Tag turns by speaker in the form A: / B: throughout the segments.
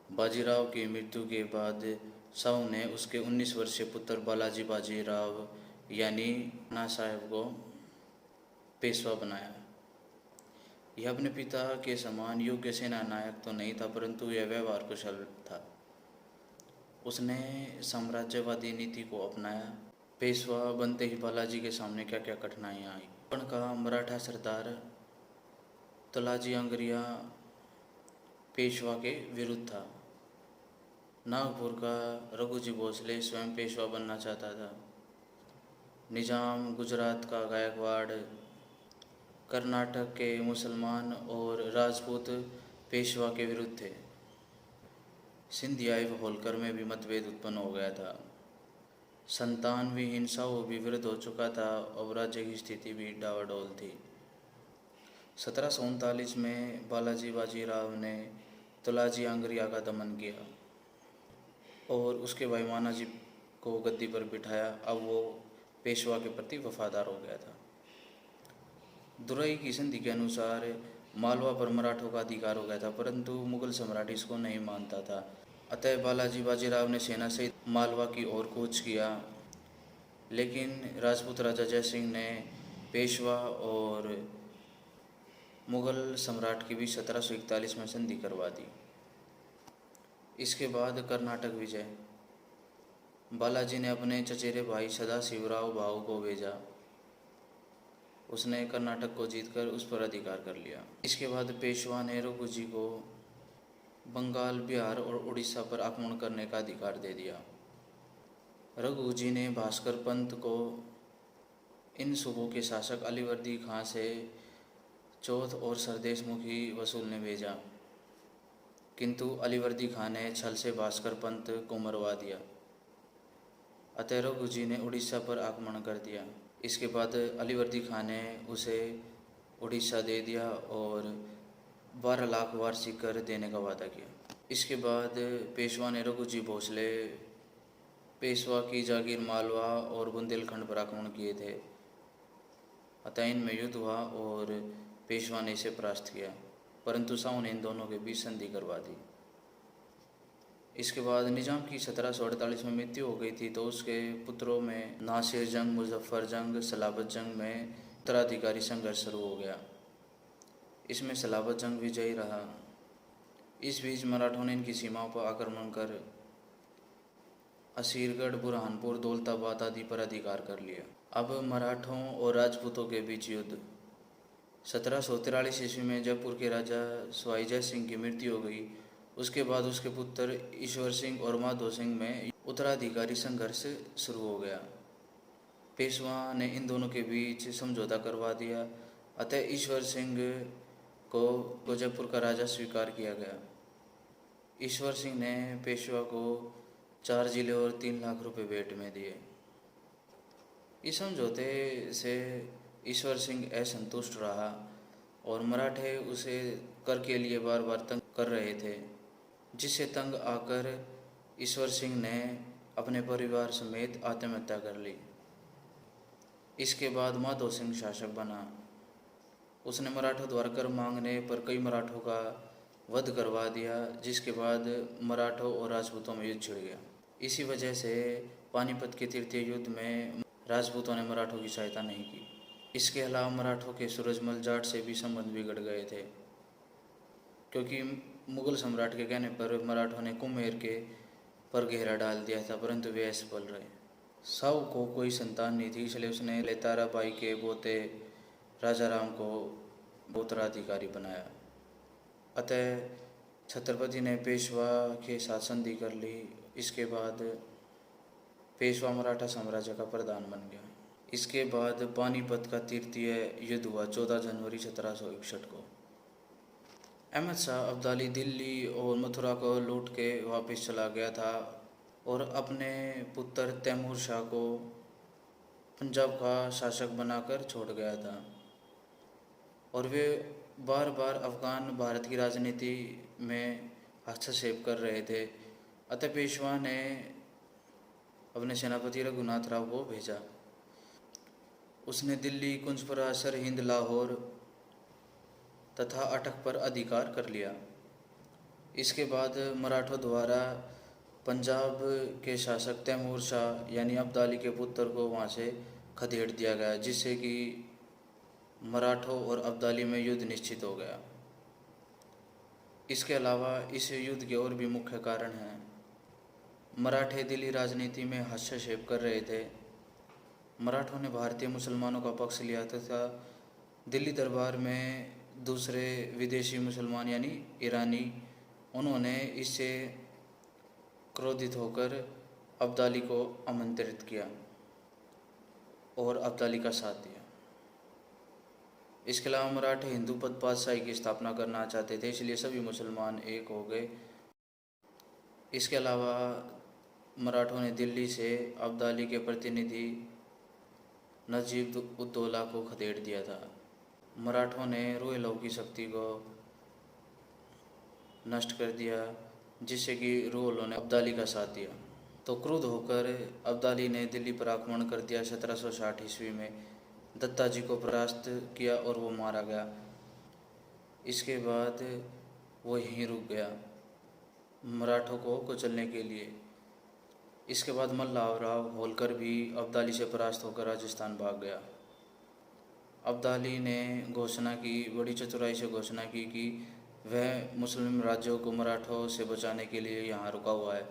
A: बाजीराव की मृत्यु के बाद शाहू ने उसके 19 वर्षीय पुत्र बालाजी बाजीराव यानी नाना साहेब को पेशवा बनाया। यह अपने पिता के समान योग्य सेना नायक तो नहीं था, परंतु यह व्यवहार कुशल था। उसने साम्राज्यवादी नीति को अपनाया। पेशवा बनते ही बालाजी के सामने क्या क्या कठिनाइयाँ आई। का मराठा सरदार तलाजी अंगरिया पेशवा के विरुद्ध था। नागपुर का रघुजी भोसले स्वयं पेशवा बनना चाहता था। निजाम गुजरात का गायकवाड़, कर्नाटक के मुसलमान और राजपूत पेशवा के विरुद्ध थे। सिंधिया एवं होलकर में भी मतभेद उत्पन्न हो गया था। संतान विहीन साहू भी विरुद्ध हो चुका था और राज्य की स्थिति भी डावाडोल थी। 1739 में बालाजी बाजीराव ने तुलाजी आंग्रिया का दमन किया और उसके भाई मानाजी को गद्दी पर बिठाया। अब वो पेशवा के प्रति वफादार हो गया था। दुरई की संधि के अनुसार मालवा पर मराठों का अधिकार हो गया था, परंतु मुगल सम्राट इसको नहीं मानता था। अतः बालाजी बाजीराव ने सेना सहित मालवा की ओर कूच किया, लेकिन राजपूत राजा जयसिंह ने पेशवा और मुगल सम्राट के बीच 1741 में संधि करवा दी। इसके बाद कर्नाटक विजय। बालाजी ने अपने चचेरे भाई सदाशिवराव भाऊ को भेजा। उसने कर्नाटक को जीतकर उस पर अधिकार कर लिया। इसके बाद पेशवा ने रघुजी को बंगाल, बिहार और उड़ीसा पर आक्रमण करने का अधिकार दे दिया। रघुजी ने भास्कर पंत को इन सूबों के शासक अलीवर्दी खां से चौथ और सरदेश मुखी वसूलने भेजा, किंतु अलीवर्दी खां ने छल से भास्कर पंत को मरवा दिया। अतः रघुजी ने उड़ीसा पर आक्रमण कर दिया। इसके बाद अलीवर्दी खां ने उसे उड़ीसा दे दिया और 12 लाख वार्षिक कर देने का वादा किया। इसके बाद पेशवा ने रघुजी भोसले पेशवा की जागीर मालवा और बुंदेलखंड पर आक्रमण किए थे। अतः इनमें युद्ध हुआ और पेशवा ने इसे परास्त किया, परंतु शाहू ने इन दोनों के बीच संधि करवा दी। इसके बाद निजाम की 1748 में मृत्यु हो गई थी, तो उसके पुत्रों में नासिर जंग, मुजफ्फर जंग, सलाबत जंग में उत्तराधिकारी संघर्ष शुरू हो गया। इसमें सलाबत जंग विजयी रहा। इस बीच मराठों ने इनकी सीमाओं पर आक्रमण कर असीरगढ़, बुरहानपुर, दौलताबाद आदि पर अधिकार कर लिया। अब मराठों और राजपूतों के बीच युद्ध। 1743 ईस्वी में जयपुर के राजा सवाई जय सिंह की मृत्यु हो गई। उसके बाद उसके पुत्र ईश्वर सिंह और माधो सिंह में उत्तराधिकारी संघर्ष शुरू हो गया। पेशवा ने इन दोनों के बीच समझौता करवा दिया। अतः ईश्वर सिंह को जयपुर का राजा स्वीकार किया गया। ईश्वर सिंह ने पेशवा को 4 जिले और 3 लाख रुपए भेंट में दिए। इस समझौते से ईश्वर सिंह असंतुष्ट रहा और मराठे उसे कर के लिए बार बार तंग कर रहे थे, जिससे तंग आकर ईश्वर सिंह ने अपने परिवार समेत आत्महत्या कर ली। इसके बाद माधो सिंह शासक बना। उसने मराठों द्वारा कर मांगने पर कई मराठों का वध करवा दिया, जिसके बाद मराठों और राजपूतों में युद्ध छिड़ गया। इसी वजह से पानीपत के तृतीय युद्ध में राजपूतों ने मराठों की सहायता नहीं की। इसके अलावा मराठों के सूरजमल जाट से भी संबंध बिगड़ गए थे, क्योंकि मुगल सम्राट के कहने पर मराठों ने कुम्हेर के पर घेरा डाल दिया था, परंतु वे असफल रहे। शाहू को कोई संतान नहीं थी, इसलिए उसने लेताराबाई के पोते राजाराम को उत्तराधिकारी बनाया। अतः छत्रपति ने पेशवा के साथ संधि कर ली। इसके बाद पेशवा मराठा साम्राज्य का प्रधान बन गया। इसके बाद पानीपत का तृतीय युद्ध हुआ 14 जनवरी 1761 को। अहमद शाह अब्दाली दिल्ली और मथुरा को लूट के वापस चला गया था और अपने पुत्र तैमूर शाह को पंजाब का शासक बनाकर छोड़ गया था, और वे बार बार अफगान भारत की राजनीति में हस्तक्षेप कर रहे थे। अतः पेशवा ने अपने सेनापति रघुनाथ राव को भेजा। उसने दिल्ली, कुंजपुरा, सरहिंद, लाहौर तथा अटक पर अधिकार कर लिया। इसके बाद मराठों द्वारा पंजाब के शासक तैमूर शाह यानी अब्दाली के पुत्र को वहाँ से खदेड़ दिया गया, जिससे कि मराठों और अब्दाली में युद्ध निश्चित हो गया। इसके अलावा इस युद्ध के और भी मुख्य कारण हैं। मराठे दिल्ली राजनीति में हस्तक्षेप कर रहे थे। मराठों ने भारतीय मुसलमानों का पक्ष लिया तथा दिल्ली दरबार में दूसरे विदेशी मुसलमान यानी ईरानी, उन्होंने इससे क्रोधित होकर अब्दाली को आमंत्रित किया और अब्दाली का साथ दिया। इसके अलावा मराठे हिंदू पद पातशाही की स्थापना करना चाहते थे, इसलिए सभी मुसलमान एक हो गए। इसके अलावा मराठों ने दिल्ली से अब्दाली के प्रतिनिधि नजीब उद्दौला को खदेड़ दिया था। मराठों ने रोहिलों की शक्ति को नष्ट कर दिया, जिससे कि रोहिलों ने अब्दाली का साथ दिया। तो क्रुद्ध होकर अब्दाली ने दिल्ली पर आक्रमण कर दिया। 1760 ईस्वी में दत्ता जी को परास्त किया और वो मारा गया। इसके बाद वो यहीं रुक गया मराठों को कुचलने के लिए। इसके बाद मल्हारराव होलकर भी अब्दाली से परास्त होकर राजस्थान भाग गया। अब्दाली ने घोषणा की, बड़ी चतुराई से घोषणा की कि वह मुस्लिम राज्यों को मराठों से बचाने के लिए यहाँ रुका हुआ है।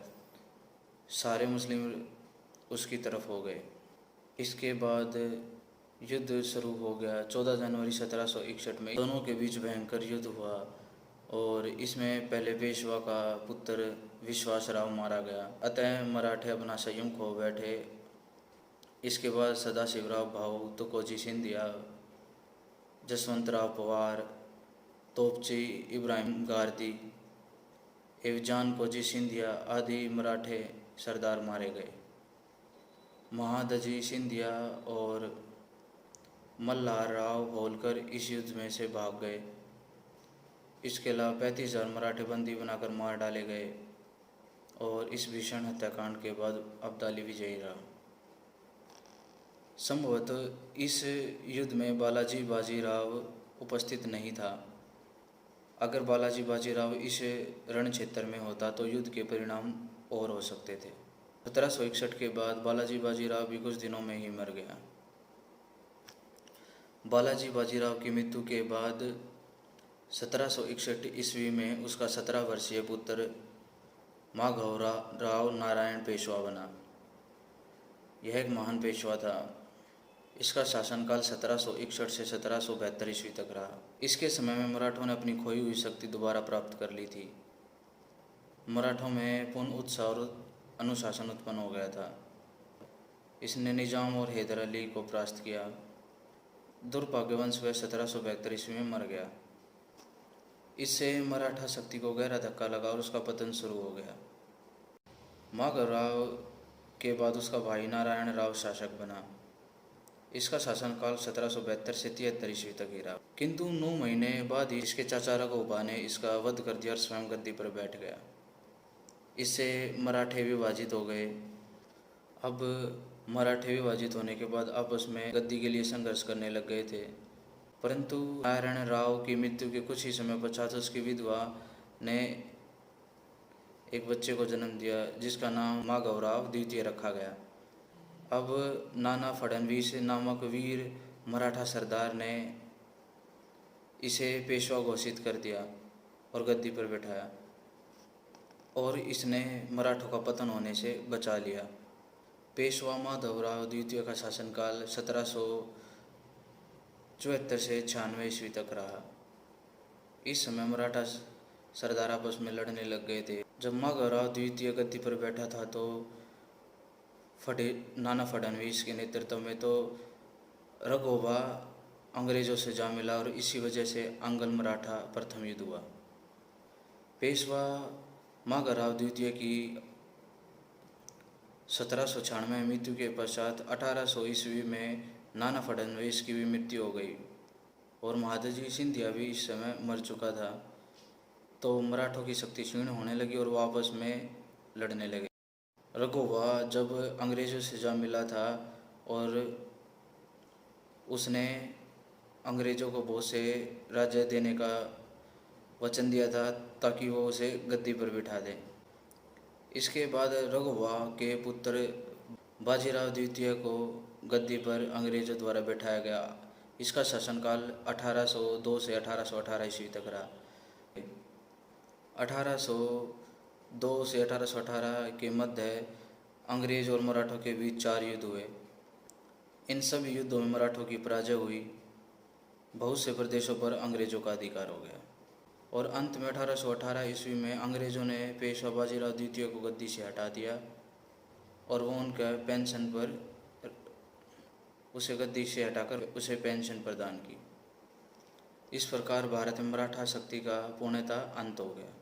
A: सारे मुस्लिम उसकी तरफ हो गए। इसके बाद युद्ध शुरू हो गया। 14 जनवरी 1761 में दोनों के बीच भयंकर युद्ध हुआ और इसमें पहले पेशवा का पुत्र विश्वासराव मारा गया। अतः मराठे अपना संयम खो बैठे। इसके बाद सदाशिवराव भाऊ, तुकोजी सिंधिया, जसवंतराव पवार, तोपची इब्राहिम गारदी एवं जानकोजी सिंधिया आदि मराठे सरदार मारे गए। महादजी सिंधिया और मल्हारराव होलकर इस युद्ध में से भाग गए। इसके अलावा 35,000 मराठे बंदी बनाकर मार डाले गए और इस भीषण हत्याकांड के बाद अब्दाली विजयी रहा। संभवतः इस युद्ध में बालाजी बाजीराव उपस्थित नहीं था। अगर बालाजी बाजीराव इस रण क्षेत्र में होता तो युद्ध के परिणाम और हो सकते थे। 1761 के बाद बालाजी बाजीराव भी कुछ दिनों में ही मर गया। बालाजी बाजीराव की मृत्यु के बाद 1761 ईस्वी में उसका 17 वर्षीय पुत्र माधवराव नारायण पेशवा बना। यह एक महान पेशवा था। इसका शासनकाल 1761 से 1772 ईस्वी तक रहा। इसके समय में मराठों ने अपनी खोई हुई शक्ति दोबारा प्राप्त कर ली थी। मराठों में पूर्ण उत्साह और अनुशासन उत्पन्न हो गया था। इसने निजाम और हैदर अली को परास्त किया। दुर्भाग्यवश वह 1772 ईस्वी में मर गया। इससे मराठा शक्ति को गहरा धक्का लगा और उसका पतन शुरू हो गया। माधवराव के बाद उसका भाई नारायण राव शासक बना। इसका शासनकाल 1772 से 73 ईस्वी तक ही रहा, किंतु 9 महीने बाद ही इसके चाचा रघुबा ने इसका वध कर दिया और स्वयं गद्दी पर बैठ गया। इससे मराठे विभाजित हो गए। अब मराठे विभाजित होने के बाद आपस में गद्दी के लिए संघर्ष करने लग गए थे, परंतु नारायण राव की मृत्यु के कुछ ही समय पश्चात उसकी विधवा ने एक बच्चे को जन्म दिया, जिसका नाम माधवराव द्वितीय रखा गया। अब नाना फडणवीस नामक वीर मराठा सरदार ने इसे पेशवा घोषित कर दिया और गद्दी पर बैठाया और इसने मराठों का पतन होने से बचा लिया। पेशवा माधवराव द्वितीय का शासनकाल 1774 से 96 ईस्वी तक रहा। इस समय मराठा सरदार आपस में लड़ने लग गए थे। जब माधवराव द्वितीय गद्दी पर बैठा था तो नाना फडणवीस के नेतृत्व में तो रघुबा अंग्रेज़ों से जा मिला और इसी वजह से आंग्ल मराठा प्रथम युद्ध हुआ। पेशवा माधवराव द्वितीय की 1796 में मृत्यु के पश्चात 1800 ईस्वी में नाना फडणवीस की भी मृत्यु हो गई और महादजी सिंधिया भी इस समय मर चुका था। तो मराठों की शक्ति क्षीण होने लगी और वो आपस में लड़ने लगे। रघुबा जब अंग्रेज़ों से जा मिला था और उसने अंग्रेज़ों को बहुत से राज्य देने का वचन दिया था ताकि वो उसे गद्दी पर बिठा दे। इसके बाद रघुवा के पुत्र बाजीराव द्वितीय को गद्दी पर अंग्रेजों द्वारा बैठाया गया। इसका शासनकाल 1802 से 1818 ईस्वी तक रहा। 1802 से 1818 के मध्य अंग्रेज और मराठों के बीच 4 युद्ध हुए। इन सब युद्धों में मराठों की पराजय हुई। बहुत से प्रदेशों पर अंग्रेजों का अधिकार हो गया और अंत में 1818 ईस्वी में अंग्रेजों ने पेशवा बाजीराव द्वितीय को गद्दी से हटा दिया और वो उनका पेंशन पर उसे गद्दी से हटाकर उसे पेंशन प्रदान की। इस प्रकार भारत में मराठा शक्ति का पूर्णतः अंत हो गया।